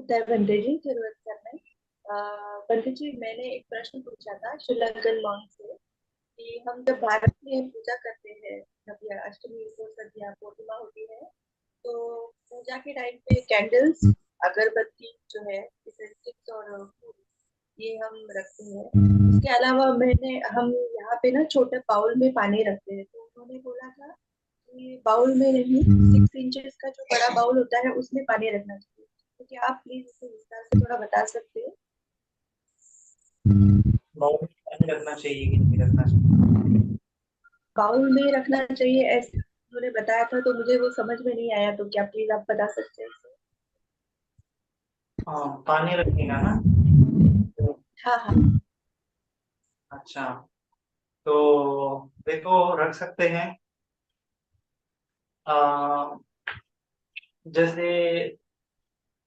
होता है बंदे जी जरूरत करना। बंदे जी मैंने एक प्रश्न पूछा था श्रीलंकन मॉन्क से कि हम जब भारत में पूजा करते हैं, जब ये अष्टमी को सद्या पूर्णिमा होती है, तो पूजा के टाइम पे कैंडल्स, अगरबत्ती जो है, जैसे स्टिक्स और फूल, ये हम रखते हैं। इसके अलावा मैंने हम यहाँ पे ना छोटे बाउल में पानी रखते हैं, तो उन्होंने बोला था कि बाउल में नहीं, 6 इंचेस का जो बड़ा बाउल होता है उसमें पानी रखना चाहिए। तो क्या आप प्लीज इसे विस्तार से थोड़ा बता सकते हैं? बाउल में पानी रखना चाहिए कि नहीं रखना चाहिए? बाउल में रखना चाहिए ऐसे उन्होंने बताया था, तो मुझे वो समझ में नहीं आया, तो क्या प्लीज आप बता सकते हैं इसे? हाँ, पानी रखने का ना। तो हाँ हाँ। अच्छा, तो देखो रख सकते हैं। आ, जैसे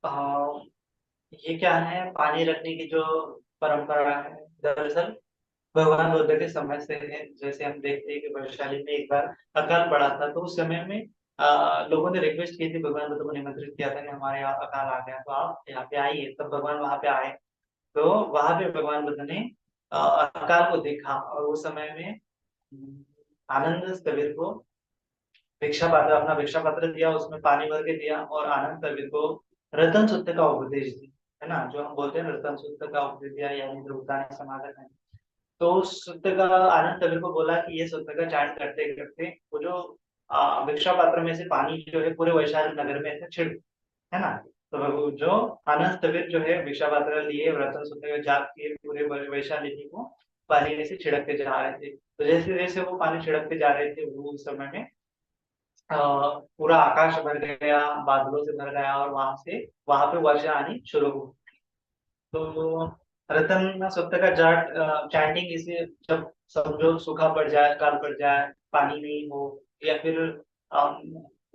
आ, ये क्या है, पानी रखने की जो परंपरा है, दरअसल भगवान बुद्ध के समय से है। जैसे हम देखते हैं कि वैशाली में एक बार अकाल पड़ा था, तो उस समय में लोगों ने रिक्वेस्ट की थी, भगवान बुद्ध को निमंत्रित किया था कि हमारे यहाँ अकाल आ गया, तो आप यहाँ पे आइए। तब भगवान वहां पे आए, तो वहां पे भगवान बुद्ध ने अकाल को देखा, और उस समय में आनंद स्थविर को भिक्षा पात्र, अपना भिक्षा पात्र दिया, उसमें पानी भर के दिया, और आनंद स्थविर को रतन सूत्र का उपदेश दिया। है ना, जो हम बोलते हैं रतन सूत्र का उपदेश दिया, यानी द्रव्यदान समाधन है। तो उस सूत्र का आनंद स्थविर को बोला कि ये सूत्र का चांट करते करते वो जो भिक्षा पात्र में से पानी जो है पूरे वैशाली नगर में ऐसे छिड़क, है ना। तो वो जो आनंद स्थविर जो है भिक्षा पात्र लिए रतन सूत्र का जाप किए, पूरे वैशाली को पानी में से छिड़कते जा रहे थे। तो जैसे जैसे वो पानी छिड़कते जा रहे थे, वो उस समय में पूरा आकाश भर गया, बादलों से भर गया, और वहां पे वर्षा आनी शुरू हो। तो रतन सत्य का जाट चैंटिंग इसे, जब समझो सूखा पड़ जाए, काल पड़ जाए, पानी नहीं हो, या फिर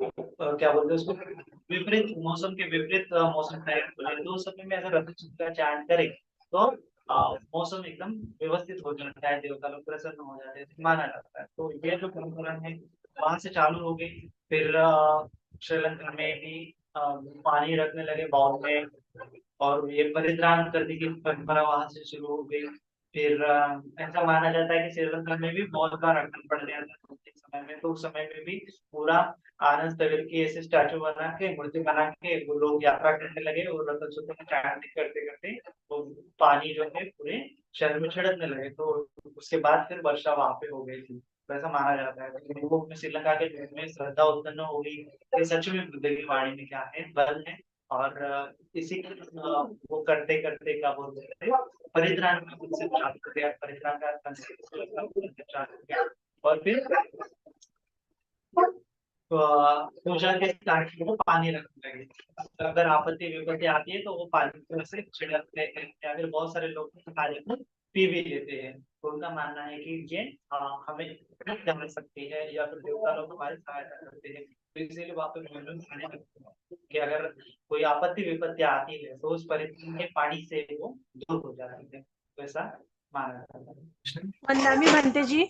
क्या बोलते हैं उसको, विपरीत मौसम के विपरीत मौसम तैयार हो जाए, तो उस समय में अगर रतन सत्य का चैंट करे, तो मौसम एकदम व्यवस्थित हो जाता है, देवता लोग प्रसन्न हो जाते हैं, ऐसे माना जाता है। तो ये जो परंपरा है वहां से चालू हो गई। फिर श्रीलंका में भी पानी रखने लगे बाउल में, और ये परित्राण करने की परंपरा वहां से शुरू हो गई। फिर ऐसा माना जाता है कि श्रीलंका में भी बहुत बार अटकन पड़ गया था उस समय में, तो उस समय में भी पूरा आनंद स्थविर की ऐसे स्टैचू बना के, मूर्ति बना के वो लोग यात्रा करने लगे, और रतन सूत्र में चैंटिंग करते करते वो पानी जो है पूरे शहर में छिड़कने लगे। तो उसके बाद फिर वर्षा वहां पे हो गई थी। तो ऐसा माना जाता है कि लोगों में, श्रीलंका के लोगों में श्रद्धा उत्पन्न हो गई कि सच में बुद्ध की वाणी में क्या है, बल है। और इसी वो करते करते क्या बोलते थे, परित्राण में उनसे प्राप्त किया, परित्राण का प्राप्त किया। और फिर पूजा के स्टार्ट में पानी रखने लगे। अगर आपत्ति विपत्ति आती है तो वो पानी को से छिड़कते हैं, या फिर बहुत सारे लोग पानी को पी भी लेते हैं। तो उनका मानना है कि ये हमें जान सकती है, या फिर देवता लोग हमारी सहायता करते हैं, तो इसीलिए वहाँ पे मौजूद खाने लगते हैं कि अगर कोई आपत्ति विपत्ति आती है तो उस परिस्थिति के पानी से वो दूर हो जाती है। तो ऐसा माना जाता है। वंदना भी बनते जी।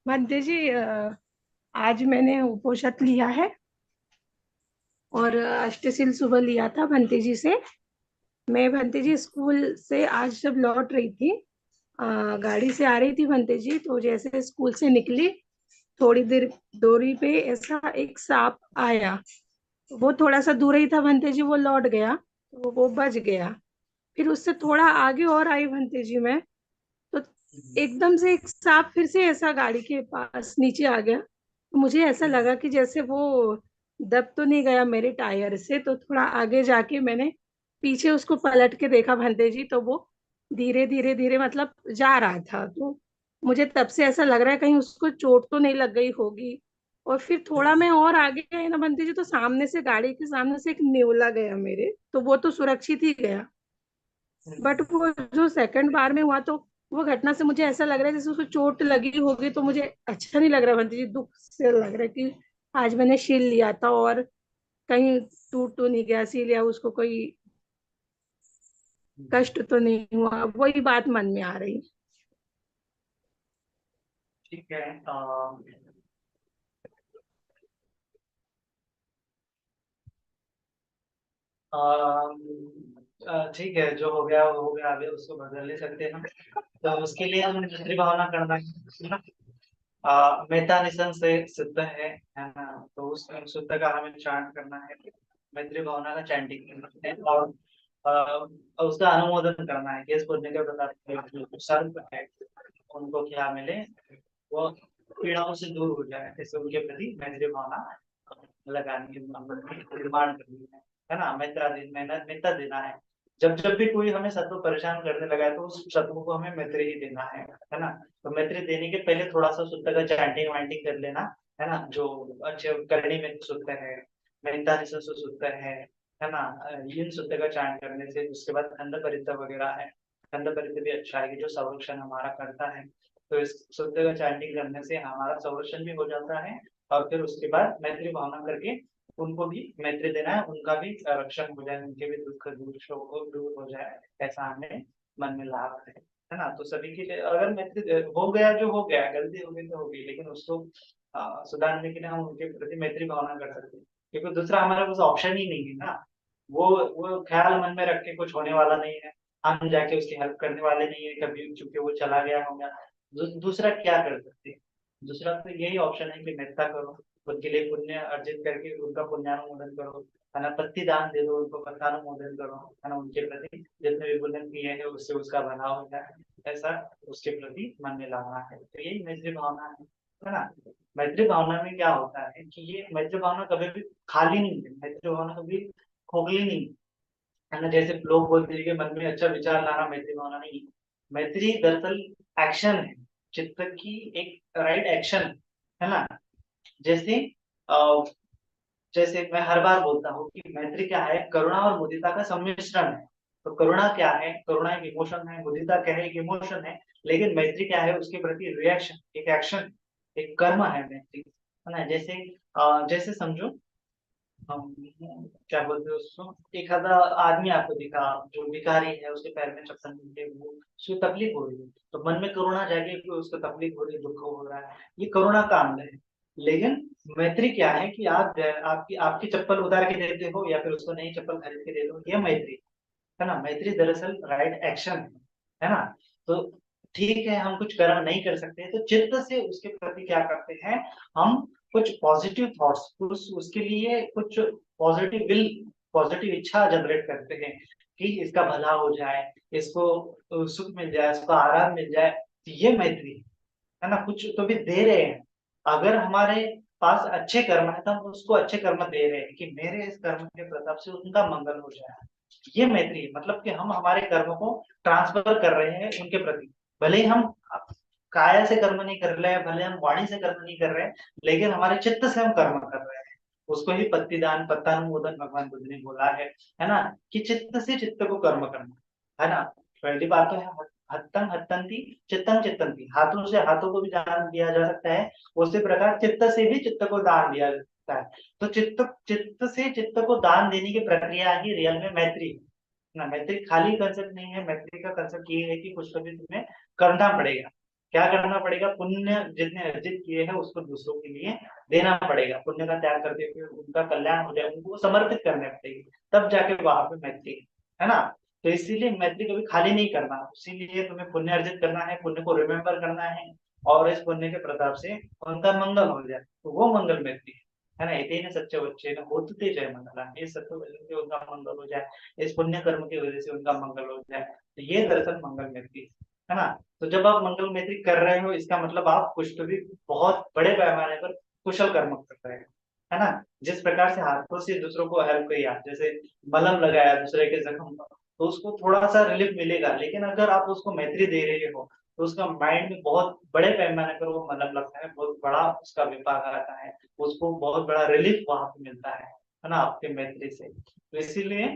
बनते जी, आज मैंने उपोषण लिया है, और अष्टसिल सुबह लिया था भंते जी से। मैं भंते जी स्कूल से आज जब लौट रही थी, गाड़ी से आ रही थी भंते जी, तो जैसे स्कूल से निकली, थोड़ी देर दूरी पे ऐसा एक सांप आया। वो थोड़ा सा दूर ही था भंते जी, वो लौट गया, तो वो बच गया। फिर उससे थोड़ा आगे और आई भंते जी मैं, तो एकदम से एक सांप फिर से ऐसा गाड़ी के पास नीचे आ गया। तो मुझे ऐसा लगा कि जैसे वो दब तो नहीं गया मेरे टायर से, तो थोड़ा आगे जाके मैंने पीछे उसको पलट के देखा भंते जी, तो वो धीरे धीरे धीरे मतलब जा रहा था। तो मुझे तब से ऐसा लग रहा है कहीं उसको चोट तो नहीं लग गई होगी। और फिर थोड़ा मैं और आगे गई ना बंटी जी, तो सामने से, गाड़ी के सामने से एक नेवला गया मेरे, तो वो तो सुरक्षित ही गया। बट वो जो सेकंड बार में हुआ, तो वो घटना से मुझे ऐसा लग रहा है जैसे उसको चोट लगी होगी, तो मुझे अच्छा नहीं लग रहा बंटी जी, दुख से लग रहा है कि आज मैंने शील लिया था और कहीं टूट तो नहीं गया सील, या उसको कोई कष्ट तो नहीं हुआ, वही बात मन में आ रही। ठीक है। ठीक है, जो हो गया वो हो गया, अभी उसको बदल नहीं सकते हम। तो उसके लिए हमें मैत्री भावना करना है ना। मेहता निसन से शुद्ध है ना। तो उस शुद्ध का हमें चांट करना है, मैत्री भावना का चैंटिंग करना है। और उसका अनुमोदन करना है कि इस पुण्य के प्रकार सर्व है उनको क्या मिले, वो पीड़ाओं से दूर हो जाए, इससे उनके प्रति मैत्री भावना लगाने की निर्माण करनी है ना। मित्रता देना है। जब जब भी कोई हमें शत्रु परेशान करने लगा है तो उस शत्रु को हमें मैत्री ही देना है ना। तो मैत्री देने के पहले थोड़ा सा शुद्ध का चैंटिंग वाइंटिंग कर लेना है ना। जो अच्छे करनी में शुद्ध है, मेहता से शुद्ध है ना। इन शुद्ध का चैंट करने से उसके बाद खंड परित वगैरह है। खंड परित भी अच्छा है कि जो संरक्षण हमारा करता है। तो इस शुद्ध का चैंटिंग करने से हमारा संरक्षण भी हो जाता है। और फिर उसके बाद मैत्री भावना करके उनको भी मैत्री देना है, उनका भी रक्षण हो जाए, उनके भी दुख दूर हो जाए, ऐसा हमें मन में लाभ है ना। तो सभी के लिए अगर मैत्री हो गया, जो हो गया, गलती हो गई तो हो गई, लेकिन उसको सुधारने के लिए हम उनके प्रति मैत्री भावना कर सकते हैं, क्योंकि दूसरा हमारे पास ऑप्शन ही नहीं है ना। वो ख्याल मन में रख के कुछ होने वाला नहीं है। हम जाके उसकी हेल्प करने वाले नहीं है कभी, चूंकि वो चला गया होगा। दूसरा क्या कर सकते हैं? दूसरा तो यही ऑप्शन है कि मेहता करो, उनके लिए पुण्य अर्जित करके उनका पुण्यानुमोदन करो, है ना। पत्ती दान दे दो, उनको पत्तानुमोदन करो, है ना। उनके प्रति जितने भी पुण्य किए हैं उससे उसका भला हो जाए, ऐसा उसके प्रति मन में लाना है। तो यही मैत्री भावना है ना। मैत्री भावना में क्या होता है कि ये मैत्री भावना कभी भी खाली नहीं है, मैत्री भावना कभी खोखली नहीं है ना। जैसे लोग बोलते हैं कि मन में अच्छा विचार लाना मैत्री भावना नहीं। मैत्री दरअसल एक्शन है, चित्त की एक राइट एक्शन है ना। जैसे अ, जैसे मैं हर बार बोलता हूँ कि मैत्री क्या है, करुणा और मुदिता का सम्मिश्रण है। तो करुणा क्या है, करुणा एक इमोशन है, मुदिता क्या है, एक इमोशन है। लेकिन मैत्री क्या है, उसके प्रति रिएक्शन, एक एक्शन, एक कर्म है मैत्री, है ना। जैसे जैसे समझो, हम क्या बोलते हैं उसको, एक आधा आदमी आपको दिखा जो भिखारी है, उसके पैर में चप्पल नहीं है, वो उसको तकलीफ हो रही है, तो मन में करुणा जागे कि उसको तकलीफ हो रही है, दुख हो रहा है, ये करुणा का अंग है। लेकिन मैत्री क्या है कि आप आपकी आपकी चप्पल उतार के देते हो या फिर उसको नई चप्पल खरीद के दे दो, ये मैत्री है ना। मैत्री दरअसल राइट एक्शन है ना। तो ठीक है, हम कुछ कर्म नहीं कर सकते तो चित्त से उसके प्रति क्या करते हैं, हम कुछ पॉजिटिव थॉट्स, उसके लिए कुछ पॉजिटिव विल, पॉजिटिव इच्छा जनरेट करते हैं कि इसका भला हो जाए, इसको सुख मिल जाए, इसको आराम मिल जाए। तो ये मैत्री है ना। कुछ तो भी दे रहे हैं। अगर हमारे पास अच्छे कर्म है तो हम उसको अच्छे कर्म दे रहे हैं कि मेरे इस कर्म के प्रताप से उनका मंगल हो जाए। ये मैत्री है, मतलब कि हम हमारे कर्म को ट्रांसफर कर रहे हैं उनके प्रति। भले ही हम काया से कर्म नहीं कर रहे हैं, भले हम वाणी से कर्म नहीं कर रहे हैं, लेकिन हमारे चित्त से हम कर्म कर रहे हैं। उसको ही पत्तीदान पत्तानुमोदन भगवान बुद्ध ने बोला है ना। कि चित्त से चित्त को कर्म करना है ना। पहली बात तो है हत्तन हत्तंती चित्तन चित्तंती, हाथों से हाथों को भी दान दिया जा सकता है। उसी प्रकार चित्त से भी चित्त को दान दिया जा सकता है। तो चित्त चित्त से चित्त को दान देने की प्रक्रिया ही रियल में मैत्री है ना। मैत्री खाली कंसेप्ट नहीं है, मैत्री का कंसेप्ट ये है कि कुछ तो भी तुम्हें करना पड़ेगा। क्या करना पड़ेगा, पुण्य जितने अर्जित किए हैं उसको दूसरों के लिए देना पड़ेगा, पुण्य का त्याग करके फिर उनका कल्याण हो जाए, उनको समर्पित करने पड़ेगी, तब जाके वहां पे मैत्री है ना। तो इसीलिए मैत्री कभी खाली नहीं करना, इसीलिए तुम्हें पुण्य अर्जित करना है, पुण्य को रिमेम्बर करना है, और इस पुण्य के प्रताप से उनका मंगल हो जाए, तो वो मंगल मैत्री है ना। इतने सच्चे बच्चे न होते जय मंगला, ये सत्य वचन से उनका मंगल हो जाए, इस पुण्य कर्म की वजह से उनका मंगल हो जाए, तो ये दरअसल मंगल मैत्री है ना। तो जब आप मंगल मैत्री कर रहे हो, इसका मतलब आप कुछ तो भी बहुत बड़े पैमाने पर कुशल कर्म कर रहे हो, है ना। जिस प्रकार से हाथों से दूसरों को हेल्प किया, जैसे मलम लगाया दूसरे के जख्म पर, तो उसको थोड़ा सा रिलीफ मिलेगा। लेकिन अगर आप उसको मैत्री दे रहे हो तो उसका माइंड में बहुत बड़े पैमाने पर वो मलम लगता है, बहुत बड़ा उसका विपाक आता है, उसको बहुत बड़ा रिलीफ वहां पे मिलता है ना, आपके मैत्री से। तो इसीलिए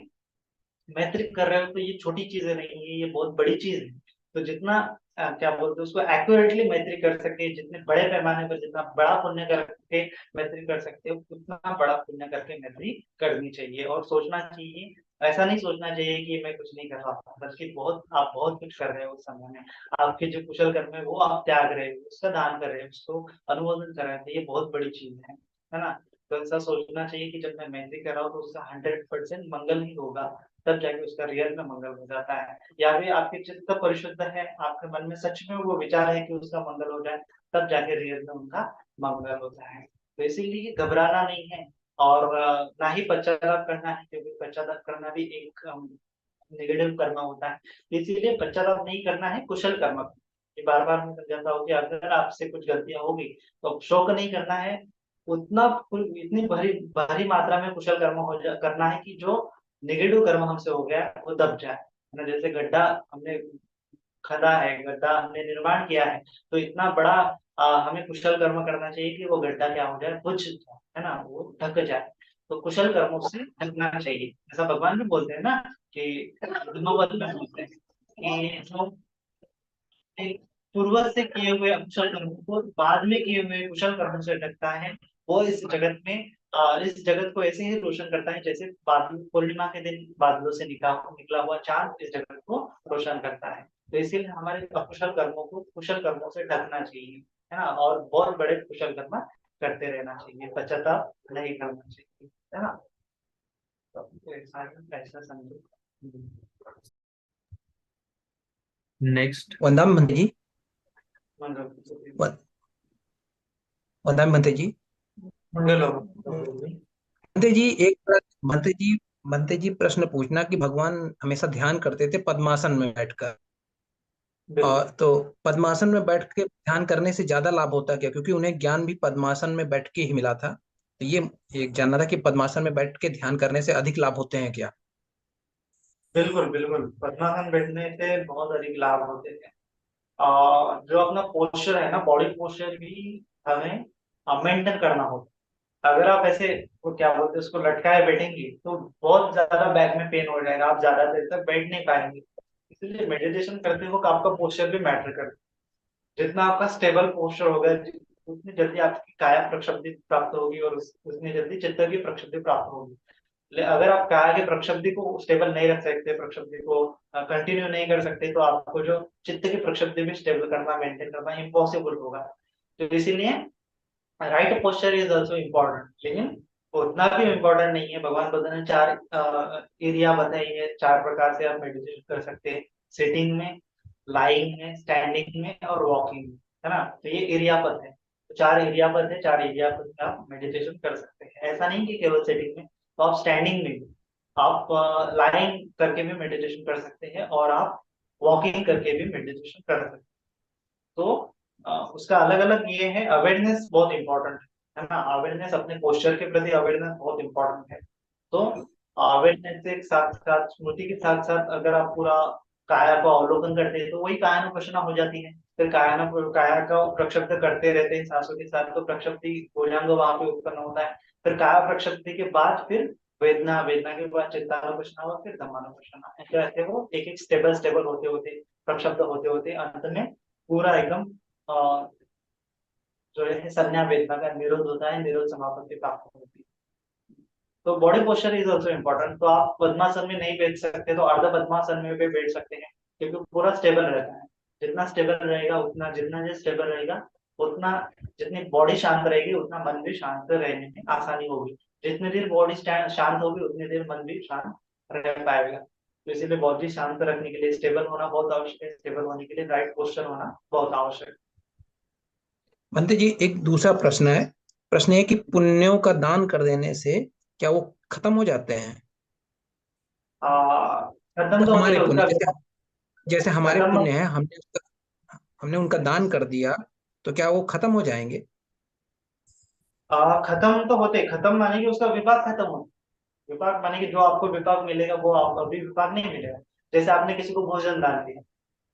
मैत्री कर रहे हो तो ये छोटी चीजें नहीं है, ये बहुत बड़ी चीज है। तो जितना क्या बोलते हैं उसको एक्यूरेटली मैत्री कर सके, जितने बड़े पैमाने पर जितना बड़ा पुण्य करके मैत्री कर सकते हो, उतना बड़ा पुण्य करके मैत्री करनी चाहिए। और सोचना चाहिए, ऐसा नहीं सोचना चाहिए कि मैं कुछ नहीं कर रहा हूँ, बल्कि बहुत आप बहुत कुछ कर रहे हो उस समय में। आपके जो कुशल कर्म है वो आप त्याग रहे हो, उसका दान कर रहे हो, उसको अनुमोदन कर रहे हो, तो ये बहुत बड़ी चीज है ना। तो ऐसा सोचना चाहिए कि जब मैं मेहंदी कर रहा हूँ तो उसका 100% मंगल ही होगा, तब जाके उसका रियल में मंगल हो जाता है। या फिर आपके चित्त परिशुद्ध है, आपके मन में सच में वो विचार है कि उसका मंगल हो जाए, तब जाके रियल में उनका मंगल होता है। तो इसीलिए घबराना नहीं है, और ना ही पश्चाताप करना है, क्योंकि पश्चाताप करना भी एक नेगेटिव कर्म होता है। इसीलिए पश्चाताप नहीं करना है, कुशल कर्म। ये बार बार मैं समझाता हूँ कि अगर आपसे कुछ गलतियां होगी तो शोक नहीं करना है, उतना इतनी भारी भारी मात्रा में कुशल कर्म करना है कि जो नेगेटिव कर्म हमसे हो गया वो दब जाए, है ना। जैसे गड्ढा हमने खदा है, गड्ढा हमने निर्माण किया है, तो इतना बड़ा हमें कुशल कर्म करना चाहिए कि वो गड्ढा क्या हो जाए, बुझ जाए, है ना, वो ढक जाए। तो कुशल कर्मों से ढकना चाहिए, ऐसा भगवान भी बोलते हैं ना कि धर्मपद में बोलते हैं कि जो एक पूर्वज से किए हुए अकुशल कर्मों को बाद में किए हुए कुशल कर्मों से ढकता है, वो इस जगत में इस जगत को ऐसे ही रोशन करता है जैसे बादल पूर्णिमा के दिन बादलों से निकला हुआ चांद इस जगत को रोशन करता है। तो इसीलिए हमारे अकुशल कर्मों को कुशल कर्मों से ढकना चाहिए, है ना, और बहुत बड़े कुशल कर्म करते रहना चाहिए, पश्चाताप नहीं करना चाहिए, है ना। तो ऐसा समझो। नेक्स्ट वंदना महंत जी। मंगल वंदना महंत जी। मंगल महंत जी महंत जी प्रश्न पूछना कि भगवान हमेशा ध्यान करते थे पद्मासन में बैठकर, और तो पद्मासन में बैठ के ध्यान करने से ज्यादा लाभ होता है क्या, क्योंकि उन्हें ज्ञान भी पद्मासन में बैठ के ही मिला था। तो ये एक जानना था कि पद्मासन में बैठ के ध्यान करने से अधिक लाभ होते हैं क्या। बिल्कुल बिल्कुल, पद्मासन बैठने से बहुत अधिक लाभ होते हैं। जो अपना पोस्चर है ना, बॉडी पोस्चर भी हमें मेंटेन करना होता है। अगर आप ऐसे वो क्या बोलते हैं उसको लटकाए बैठेंगे तो बहुत ज्यादा बैक में पेन हो जाएगा, आप ज्यादा देर तक बैठ नहीं पाएंगे। इसलिए मेडिटेशन करते वक्त आपका पोस्चर भी मैटर करता है। जितना आपका स्टेबल पोस्चर होगा, उतनी जल्दी आपकी काया प्रक्षुब्धि प्राप्त होगी, और उतनी जल्दी चित्त की प्रक्षुब्धि प्राप्त होगी। अगर आप काया की प्रक्षुब्धि को स्टेबल नहीं रख सकते, प्रक्षुब्धि को कंटिन्यू नहीं कर सकते, तो आपको जो चित्त की प्रक्षुब्धि भी स्टेबल करना, मेंटेन करना इम्पॉसिबल होगा। तो इसीलिए right posture is also important, लेकिन उतना भी इम्पोर्टेंट नहीं है। भगवान बुद्ध ने 4 एरिया बताई है, 4 प्रकार से आप मेडिटेशन कर सकते हैं, सिटिंग में, लाइंग में, स्टैंडिंग में और वॉकिंग में, है ना। तो ये एरिया पद है, तो 4 एरिया पद है, 4 एरिया पद में आप मेडिटेशन कर सकते हैं। ऐसा नहीं कि केवल सिटिंग में, तो आप स्टैंडिंग में भी, आप लाइंग करके भी मेडिटेशन कर सकते हैं, और आप वॉकिंग करके भी मेडिटेशन कर सकते हैं। तो उसका अलग अलग ये है, अवेयरनेस बहुत इंपॉर्टेंट है ना, अवेयरनेस अपने पोस्चर के प्रति अवेयरनेस बहुत इंपॉर्टेंट है। तो अवेयरनेस के साथ साथ, स्मृति के साथ साथ, अगर आप पूरा काया को अवलोकन करते हैं तो वही कायानुपश्यना हो जाती है। फिर काया का प्रक्षुब्ध करते रहते हैं सांसों के साथ, तो प्रक्षुब्धि भुजंग वहां पे उत्पन्न होता है। फिर काया प्रक्षुब्धि के बाद फिर वेदना, वेदना के बाद चित्तानुपश्यना हुआ, फिर धम्मानुपश्यना, ऐसे ऐसे वो एक एक स्टेबल स्टेबल होते होते, प्रक्षुब्ध होते होते अंत में पूरा एकदम जो है संज्ञा वेदना का निरोध होता है, निरोध समापत्ति प्राप्त होती है। तो body posture is also important. तो आप पद्मासन में नहीं बैठ सकते तो अर्ध पद्मासन में भी बैठ सकते हैं, क्योंकि पूरा स्टेबल रहता है। जितना स्टेबल रहेगा उतना, जितना स्टेबल रहेगा उतना, जितनी बॉडी शांत रहेगी उतना मन भी शांत रहने में आसानी होगी। जितनी देर बॉडी शांत होगी उतनी देर मन भी शांत रह पाएगा। तो इसीलिए बॉडी शांत रखने के लिए स्टेबल होना बहुत आवश्यक है, स्टेबल होने के लिए राइट पोस्चर होना बहुत आवश्यक है। महंत जी एक दूसरा प्रश्न है। प्रश्न है कि पुण्यों का दान कर देने से क्या वो खत्म हो जाते हैं। खत्म तो तो होते हमारे हैं पुण्य, उसका। जैसे हमारे खत्म पुण्य है, हमने उनका दान कर दिया, तो क्या वो खत्म हो जाएंगे। खत्म तो होते, खत्म माने कि उसका विपाक खत्म होता। विपाक माने कि जो आपको विपाक मिलेगा वो आप अभी विपाक नहीं मिलेगा। जैसे आपने किसी को भोजन दान दिया,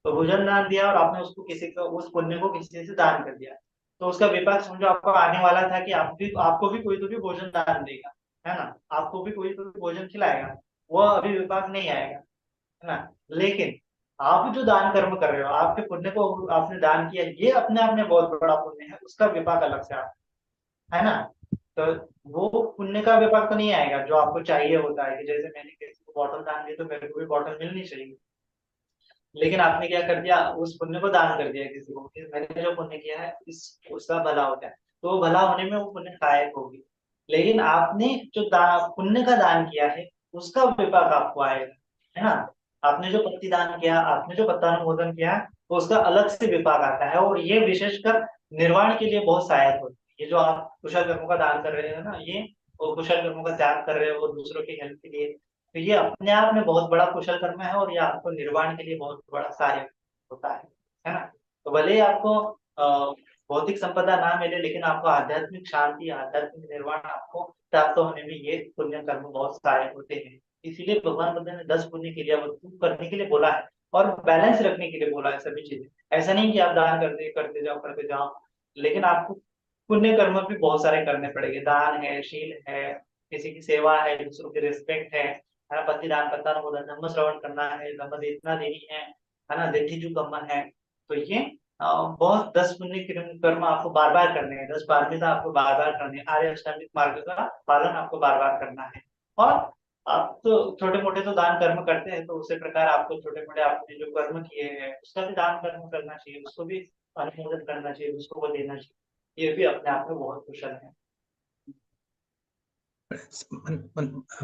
तो भोजन दान दिया और आपने उसको किसी को, उस पुण्य को किसी से दान कर दिया, तो उसका विपाक समझो आपको आने वाला था कि आपको भी कोई तो भी भोजन दान देगा, है ना, आपको भी कोई तो भी भोजन खिलाएगा। वो अभी विपाक नहीं आएगा, है ना। लेकिन आप जो दान कर्म कर रहे हो, आपके पुण्य को आपने दान किया, ये अपने आप में बहुत बड़ा पुण्य है, उसका विपाक अलग से आता है ना। तो वो पुण्य का विपाक तो नहीं आएगा जो आपको चाहिए होता है, कि जैसे मैंने किसी को बॉटल दान दी तो मेरे को भी बॉटल मिलनी चाहिए। लेकिन आपने क्या कर दिया, उस पुण्य को दान कर दिया किसी को, कि मैंने जो पुण्य किया है इस उसका भला हो जाए, तो वो भला होने में वो पुण्य सहायक होगी। लेकिन आपने जो पुण्य का दान किया है उसका विपाक आपको आएगा, है ना। आपने जो पत्ती दान किया, आपने जो पत्तानुमोदन किया, तो उसका अलग से विपाक आता है, और ये विशेषकर निर्वाण के लिए बहुत सहायक होती है। ये जो आप कुशल कर्मों का दान कर रहे हो ना, ये वो कुशल कर्मों का त्याग कर रहे हो दूसरों की हेल्प के लिए, तो ये अपने आप में बहुत बड़ा कुशल कर्म है, और ये आपको निर्वाण के लिए बहुत बड़ा सहायक होता है ना। तो भले ही आपको भौतिक संपदा ना मिले, लेकिन आपको आध्यात्मिक शांति, आध्यात्मिक निर्वाण आपको प्राप्त होने में ये पुण्य कर्म बहुत सहायक होते हैं। इसीलिए भगवान बुद्ध ने 10 पुण्य क्रिया करने के लिए बोला है, और बैलेंस रखने के लिए बोला है सभी चीजें। ऐसा नहीं कि आप दान करते जाओ, लेकिन आपको पुण्य कर्म भी बहुत सारे करने पड़ेंगे। दान है, शील है, किसी की सेवा है, दूसरों की रिस्पेक्ट है ना, पति दान, पत्तानुमोदन, धम्म श्रवण करना है, धम्म देतना देनी है ना, देखी जो कम्मन है। तो ये बहुत 10 पुण्य कर्म आपको बार बार करने हैं, 10 पारमिता आपको बार बार करने हैं, आर्य अष्टांगिक मार्ग का पालन आपको बार बार करना है। और आप तो छोटे मोटे तो दान कर्म करते हैं, तो उसी प्रकार आपको छोटे मोटे आपने जो कर्म किए हैं उसका भी दान कर्म करना चाहिए, उसको भी अनुमोदन करना चाहिए, उसको वो देना चाहिए। ये भी अपने आप में बहुत कुशल है।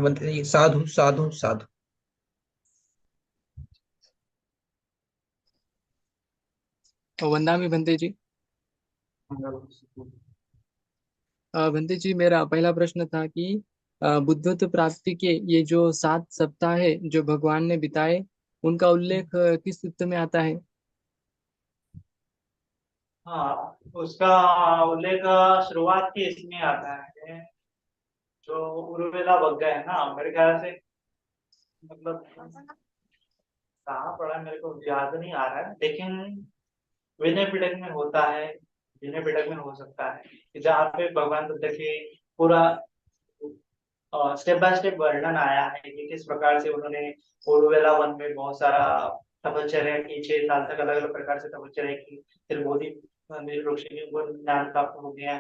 मंत्री जी, साधु साधु साधु। तो वंदामी भंते जी। भंते जी, मेरा पहला प्रश्न था कि बुद्धत्व प्राप्ति के ये जो 7 सप्ताह है जो भगवान ने बिताए, उनका उल्लेख किस सूत्र में आता है? हाँ, उसका उल्लेख शुरुआत की इसमें आता है, जो उर्मिला वग्गा है ना, मेरे ख्याल से, मतलब कहाँ पढ़ा मेरे को याद नहीं आ रहा है, लेकिन विनय पिटक में होता है, विनय पिटक में हो सकता है कि जहाँ पे भगवान बुद्ध के पूरा स्टेप बाय स्टेप वर्णन आया है कि किस प्रकार से उन्होंने ओरुवेला वन में बहुत सारा तपश्चर्या की, 6 साल तक अलग अलग प्रकार से तपश्चर्या की, फिर बोधि ऋषि ने उनको ज्ञान प्राप्त हो गया।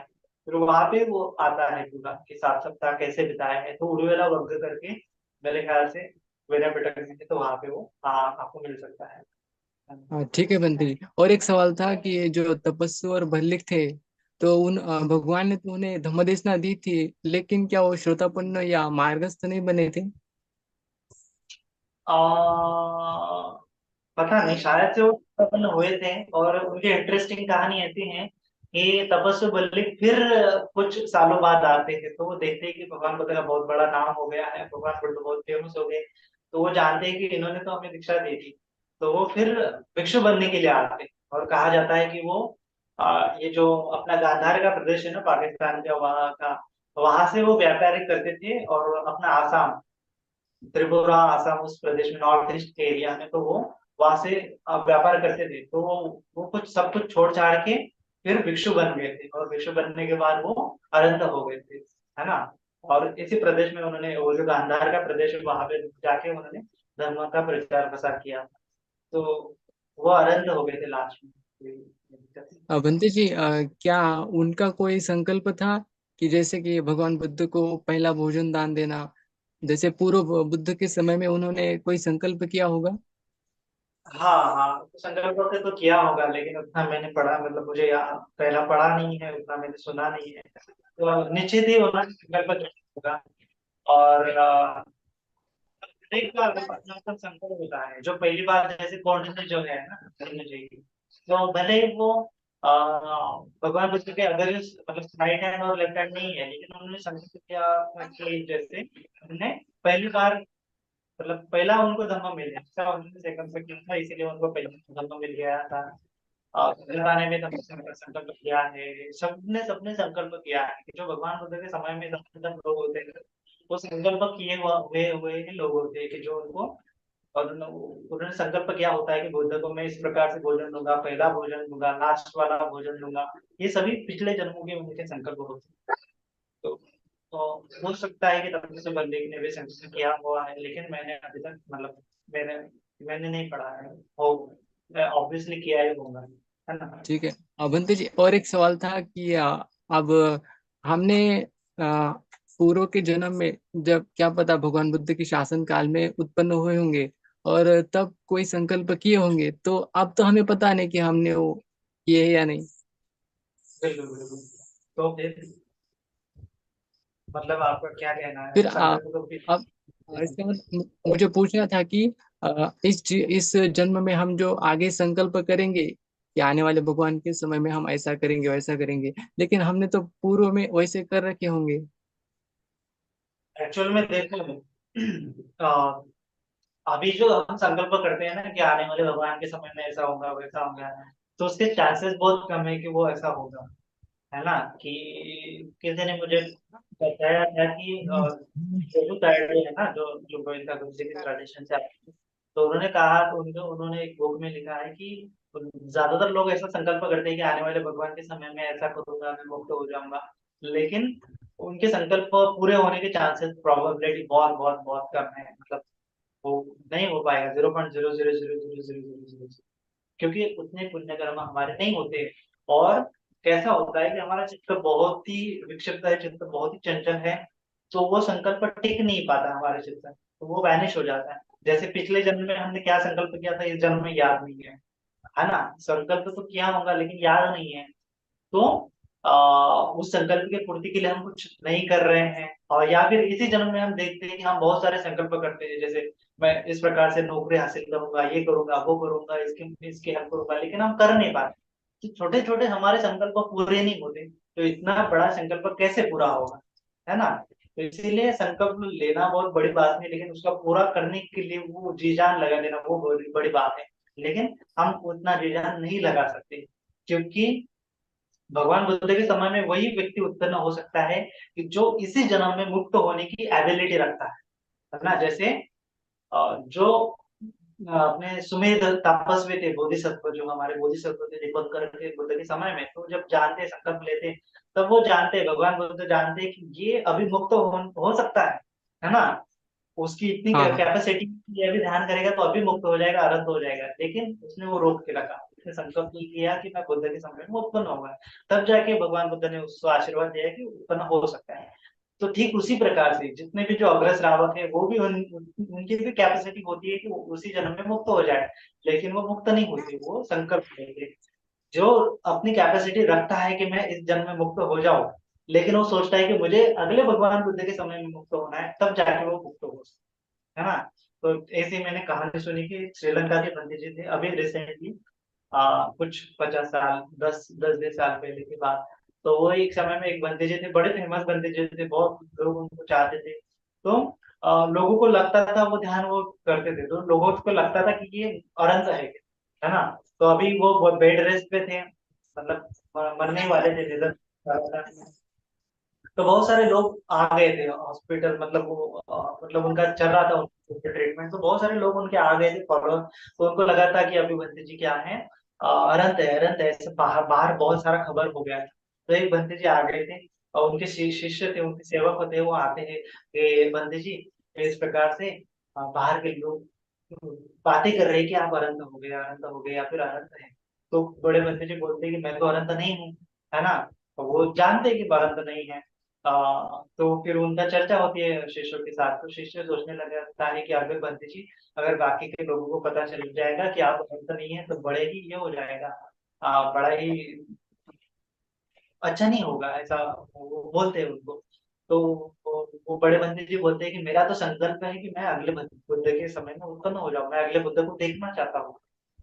फिर वहां पे वो आता है पूरा कि 7 सप्ताह कैसे बिताए हैं, तो उर्वेला वर्ग करके मेरे ख्याल से विनय पिटक में है, तो वहां पे वो आपको मिल सकता है। ठीक है बंटी जी। और एक सवाल था कि ये जो तपस्वी और भल्लिक थे, तो उन भगवान ने तो उन्हें धम्मदेशना दी थी, लेकिन क्या वो श्रोतापन्न या मार्गस्थ नहीं बने थे? पता नहीं, शायद से वो उत्पन्न हुए थे, और उनकी इंटरेस्टिंग कहानी ऐसी है कि तपस्वी बल्लिक फिर कुछ सालों बाद आते हैं, तो वो देखते हैं कि भगवान बुद्ध का बहुत बड़ा नाम हो गया है, भगवान बुद्ध बहुत फेमस हो गए, तो वो जानते हैं कि इन्होंने तो हमें दीक्षा दी थी, तो वो फिर भिक्षु बनने के लिए आते हैं। और कहा जाता है कि वो ये जो अपना गांधार का प्रदेश है ना, पाकिस्तान का, वहाँ का, वहां से वो व्यापारिक करते थे, और अपना आसाम, त्रिपुरा, आसाम, उस प्रदेश में, नॉर्थ ईस्ट के एरिया में, तो वो वहां से व्यापार करते थे, तो वो कुछ सब कुछ छोड़ छाड़ के फिर भिक्षु बन गए थे, और भिक्षु बनने के बाद वो अरंत हो गए थे, है ना। और इसी प्रदेश में उन्होंने, वो जो गांधार का प्रदेश है, वहां पे जाके उन्होंने धर्म का प्रचार प्रसार किया, तो वो अरंत हो गए थे लास्ट में। बंटी जी, क्या उनका कोई संकल्प था कि जैसे कि भगवान बुद्ध को पहला भोजन दान देना, जैसे पूर्व बुद्ध के समय में उन्होंने कोई संकल्प किया होगा? हाँ हाँ, तो संकल्प से तो किया होगा, लेकिन उतना मैंने पढ़ा, मतलब मुझे पहला पढ़ा नहीं है, उतना मैंने सुना नहीं है, तो निश्चित ही उन्होंने संकल्प किया होगा। और एक बार अपना अपना संकल्प होता है, जो पहली बार जैसे कौंडिन्य जो है ना, करना चाहिए, तो भले ही वो अ, भगवान बुद्ध के अगर मतलब राइट हैंड और लेफ्ट हैंड नहीं है, लेकिन उन्होंने संकल्प किया कि जैसे उन्होंने पहली बार, मतलब पहला उनको धम्म मिल गया था, उन्होंने सेकंड से किया था, इसीलिए उनको पहला धम्म मिल गया था। और ने भी धम्म संकल्प किया है, सबने सबने संकल्प किया है कि जो भगवान बुद्ध के समय में सब लोग होते हैं, वो संकल्प किए हुए हुए ही लोग होते हैं कि जो उनको, और उन्होंने संकल्प किया होता है कि बुद्ध को मैं इस प्रकार से भोजन दूंगा, पहला भोजन दूंगा, लास्ट वाला भोजन दूंगा, ये सभी पिछले जन्मों के उनके संकल्प होते हैं। तो हो सकता है कि तब से बंदे ने भी संकल्प किया हुआ है, लेकिन मैंने अभी तक, मतलब मैंने मैंने नहीं पढ़ा है, हो ऑब्वियसली किया ही होगा, है ना। ठीक है। बंटी जी, और एक सवाल था कि अब हमने आ, पूर्व के जन्म में, जब क्या पता भगवान बुद्ध के शासन काल में उत्पन्न हुए होंगे, और तब कोई संकल्प किए होंगे, तो अब तो हमें पता नहीं कि हमने वो किए या नहीं। बिल्कुल बिल्कुल। तो फिर मतलब आपका क्या कहना है फिर संकल्प को अब इसका मतलब मुझे पूछना था कि इस जन्म में हम जो आगे संकल्प करेंगे कि आने वाले भगवान के समय में हम ऐसा करेंगे वैसा करेंगे, लेकिन हमने तो पूर्व में वैसे कर रखे होंगे। एक्चुअल में देखो अभी जो हम संकल्प करते हैं ना कि आने वाले भगवान के समय में ऐसा होगा वैसा होगा, तो उसके चांसेस बहुत कम है कि वो ऐसा होगा, है ना। कि किसी ने मुझे बताया था कि जो है ना, जो जो गोविंदा गुरु जी की ट्रेडिशन से आती है, तो उन्होंने कहा, तो उन्होंने एक बुक में लिखा है कि ज्यादातर लोग ऐसा संकल्प करते हैं कि आने वाले भगवान के समय में ऐसा करूंगा, मैं मुक्त हो जाऊंगा, लेकिन उनके संकल्प पूरे होने के चांसेस प्रोबेबिलिटी बहुत बहुत बहुत कम है। मतलब वो नहीं हो पाएगा, 0.000000, क्योंकि उतने पुण्य कर्म हमारे नहीं होते। और कैसा होता है कि हमारा चित्त बहुत ही विक्षिप्त है, चित्त बहुत ही चंचल है, तो वो संकल्प टिक नहीं पाता हमारे चित्त में, तो वो वैनिश हो जाता है। जैसे पिछले जन्म में हमने क्या संकल्प किया था, इस जन्म में याद नहीं है ना। संकल्प तो किया होगा लेकिन याद नहीं है, तो उस संकल्प की पूर्ति के लिए हम कुछ नहीं कर रहे हैं। और या फिर इसी जन्म में हम देखते हैं कि हम बहुत सारे संकल्प करते हैं, जैसे मैं इस प्रकार से नौकरी हासिल करूंगा, ये करूंगा, वो करूंगा, इसकी हेल्प करूंगा, लेकिन हम कर नहीं पाते। तो छोटे छोटे हमारे संकल्प पूरे नहीं होते, तो इतना बड़ा संकल्प कैसे पूरा होगा, है ना। तो इसीलिए संकल्प लेना बहुत बड़ी बात नहीं, लेकिन उसका पूरा करने के लिए वो जी जान लगा देना वो बड़ी बड़ी बात है। लेकिन हम उतना जी जान नहीं लगा सकते, क्योंकि भगवान बुद्ध के समय में वही व्यक्ति उत्पन्न हो सकता है कि जो इसी जन्म में मुक्त होने की एबिलिटी रखता है ना। जैसे जो अपने सुमेध तपस्वी थे, बोधिसत्व, जो हमारे बोधिसत्व थे दीपंकर के बुद्ध के समय में, तो जब जानते संकल्प लेते, तब वो जानते, भगवान बुद्ध जानते कि ये अभी मुक्त हो सकता है ना। उसकी इतनी हाँ हाँ। कैपेसिटी, ये भी ध्यान करेगा तो अभी मुक्त हो जाएगा, अरहत हो जाएगा, लेकिन उसने वो रोक के रखा, उसने संकल्प नहीं किया कि मैं बुद्ध के समय में उत्पन्न होगा। तब जाके भगवान बुद्ध ने उसको आशीर्वाद दिया कि उत्पन्न हो सकता है। तो ठीक उसी प्रकार से जितने भी जो अग्र श्रावक है, वो भी उनकी भी कैपेसिटी होती है कि वो उसी जन्म में मुक्त हो जाए, लेकिन वो मुक्त नहीं होते, वो संकल्प लेंगे। जो अपनी कैपेसिटी रखता है कि मैं इस जन्म में मुक्त हो जाऊं, लेकिन वो सोचता है कि मुझे अगले भगवान बुद्ध के समय में मुक्त होना है, तब जाके वो मुक्त हो, है ना। तो ऐसे ही मैंने कहानी सुनी कि श्रीलंका के पंडित जी थे अभी रिसेंटली, कुछ 50 साल, 10 10 20 साल पहले की बात। तो वो एक समय में एक बंदे जी थे, बड़े फेमस बंदे जी थे, बहुत लोग उनको चाहते थे। तो लोगों को लगता था, वो ध्यान वो करते थे, तो लोगों को लगता था कि ये अनंत है ना। तो अभी वो बेड रेस्ट पे थे, मतलब मरने वाले थे जिधर। तो बहुत सारे लोग आ गए थे हॉस्पिटल, मतलब वो मतलब उनका चल रहा था उनका ट्रीटमेंट, तो बहुत सारे लोग उनके आ गए थे फॉलोअर। तो उनको लगा था कि अभी बंते जी क्या है, अनंत है, ऐसे बाहर बाहर बहुत सारा खबर हो गया था। तो एक बंते जी आ गए थे, और उनके शिष्य थे, उनके सेवक होते, वो आते हैं कि बंते जी इस प्रकार से बाहर के लोग बातें कर रहे हैं कि आप अनंत हो गए, अनंत हो गए, या फिर अनंत है। तो बड़े बंते जी बोलते हैं कि मैं तो अनंत नहीं हूँ, है ना। तो वो जानते हैं कि अनंत नहीं है। तो फिर उनका चर्चा होती है शिष्यों के साथ, तो शिष्य सोचने लगता है कि अगर बंते जी, अगर बाकी के लोगों को पता चल जाएगा कि आप अनंत नहीं है, तो बड़े ही ये हो जाएगा, बड़ा ही अच्छा नहीं होगा, ऐसा वो बोलते हैं उनको। तो वो बड़े बंदे जी बोलते हैं कि मेरा तो संकल्प है कि मैं अगले बुद्ध के समय में उत्पन्न हो जाऊं, मैं अगले बुद्ध को देखना चाहता हूँ,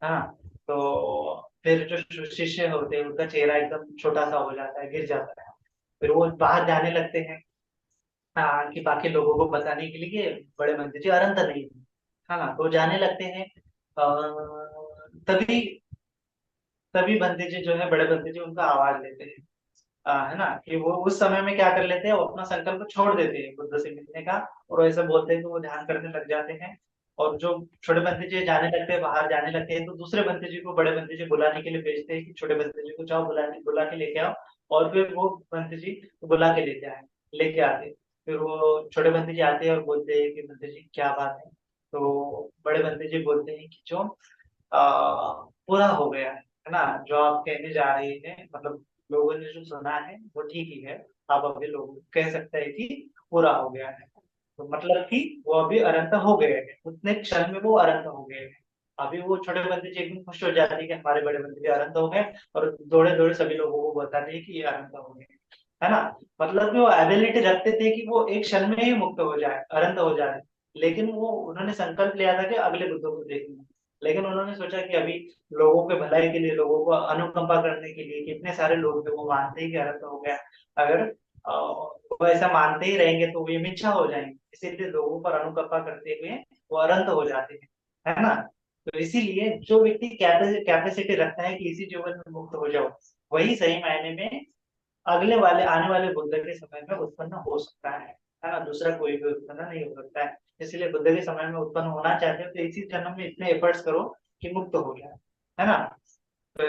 हाँ। तो फिर जो शिष्य होते हैं उनका चेहरा एकदम छोटा सा हो जाता है, गिर जाता है। फिर वो बाहर जाने लगते हैं, कि बाकी लोगों को बताने के लिए कि बड़े बंदे जी अनंत नहीं है, है ना। तो जाने लगते हैं। तभी तभी बंदे जी जो है, बड़े बंदे जी उनका आवाज लेते हैं, है ना। कि वो उस समय में क्या कर लेते हैं, वो अपना संकल्प छोड़ देते हैं बुद्ध से मिलने का, और ऐसा बोलते हैं कि वो ध्यान करने लग जाते हैं। और जो छोटे बंदे जी जाने लगते हैं, बाहर जाने लगते हैं, तो दूसरे बंदे जी को बड़े बंदे जी बुलाने के लिए भेजते हैं कि छोटे बंदे जी को जाओ बुला के लेके आओ। और फिर वो बंदे जी बुला के लेके आते हैं। फिर वो छोटे बंदे जी आते हैं और बोलते हैं कि बंदे जी क्या बात है। तो बड़े बंदे जी बोलते हैं कि जो पूरा हो गया है ना, जो आप कहने जा रहे हैं, मतलब लोगों ने जो सुना है वो ठीक ही है। आप अभी लोग कह सकते हैं कि पूरा हो गया है, तो मतलब कि वो अभी अनंत हो गए हैं, उतने क्षण में वो अनंत हो गए हैं। अभी वो छोटे बंदे जी एकदम खुश हो जाते हैं कि हमारे बड़े बंदे जी अनंत हो गए, और दौड़े दौड़े सभी लोगों को बताते हैं कि ये अनंत हो गए, है ना। मतलब कि वो एबिलिटी रखते थे कि वो एक क्षण में ही मुक्त हो जाए, अनंत हो जाए, लेकिन वो उन्होंने संकल्प लिया था कि अगले बुद्धों को देखेंगे। लेकिन उन्होंने सोचा कि अभी लोगों के भलाई के लिए, लोगों को अनुकंपा करने के लिए, कितने सारे लोग थे वो मानते ही कि अनंत हो गया, अगर वो ऐसा मानते ही रहेंगे तो वो मिथ्या हो जाएंगे, इसीलिए लोगों पर अनुकंपा करते हुए वो अनंत हो जाते हैं, है ना। तो इसीलिए जो व्यक्ति कैपेसिटी रखता है कि इसी जीवन में मुक्त हो जाओ, वही सही मायने में अगले वाले आने वाले बुद्ध के समय में उत्पन्न हो सकता है ना। दूसरा कोई भी उत्पन्न नहीं हो सकता है। इसलिए बुद्ध के समय में उत्पन्न होना चाहते हो तो इसी जन्म में इतने एफर्ट्स करो कि मुक्त हो जाए, है ना। तो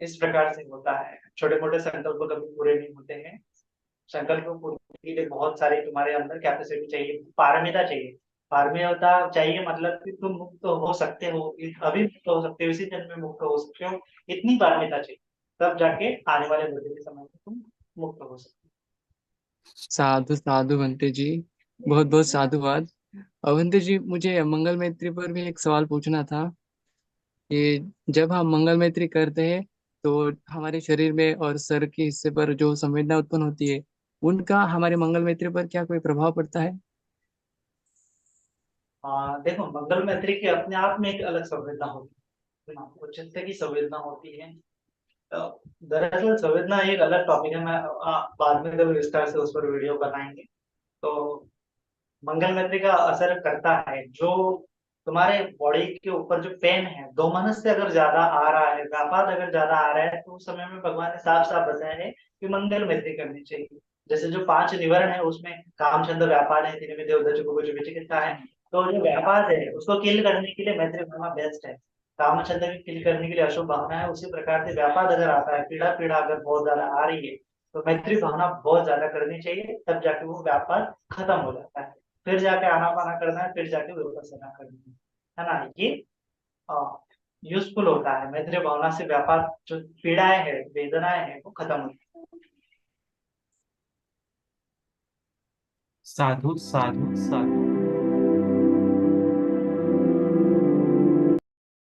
इस प्रकार से होता है, छोटे मोटे संकल्प कभी पूरे नहीं होते हैं। संकल्प पूर्ति के लिए बहुत सारी तुम्हारे अंदर कैपेसिटी चाहिए, पारमिता चाहिए। पारमिता चाहिए मतलब कि तुम मुक्त हो सकते हो, अभी मुक्त हो सकते हो, इसी जन्म में मुक्त हो सकते हो, इतनी पारमिता चाहिए, तब जाके आने वाले बुद्ध के समय में तुम मुक्त हो सकते साधु साधु भंते जी, बहुत बहुत साधुवाद। और भंते जी, मुझे मंगल मैत्री पर भी एक सवाल पूछना था कि जब हम मंगल मैत्री करते हैं तो हमारे शरीर में और सर के हिस्से पर जो संवेदना उत्पन्न होती है, उनका हमारे मंगल मैत्री पर क्या कोई प्रभाव पड़ता है? हो। देखो, मंगल मैत्री की अपने आप में एक अलग संवेदना होती है ना, वो चित्त की संवेदना होती है। दरअसल संवेदना एक अलग टॉपिक है, मैं बाद में कभी विस्तार से उस पर वीडियो बनाएंगे। तो मंगल मैत्री का असर करता है, जो तुम्हारे बॉडी के ऊपर जो पेन है, दो मनस से अगर ज्यादा आ रहा है, व्यापार अगर ज्यादा आ रहा है, तो उस समय में भगवान ने साफ साफ बताया है कि मंगल मैत्री करनी चाहिए। जैसे जो 5 निवरण है उसमें काम छंद व्यापार है, तीन विद्या उद्धर जो विचिकित्सा है, तो जो व्यापार है उसको किल करने के लिए मैत्री भावना बेस्ट है। काम छंद की किल करने के लिए अशुभ भावना है, उसी प्रकार से व्यापार अगर आता है, पीड़ा पीड़ा अगर बहुत ज्यादा आ रही है, तो मैत्री भावना बहुत ज्यादा करनी चाहिए, तब जाके वो व्यापार खत्म हो जाता है। फिर जाके आना पाना करना है, फिर जाके विपස්සना करनी है ना। ये यूजफुल होता है, मैत्री भावना से व्यापार जो पीड़ाएं है, वेदनाएं है, वो खत्म होती है। साधु साधु साधु।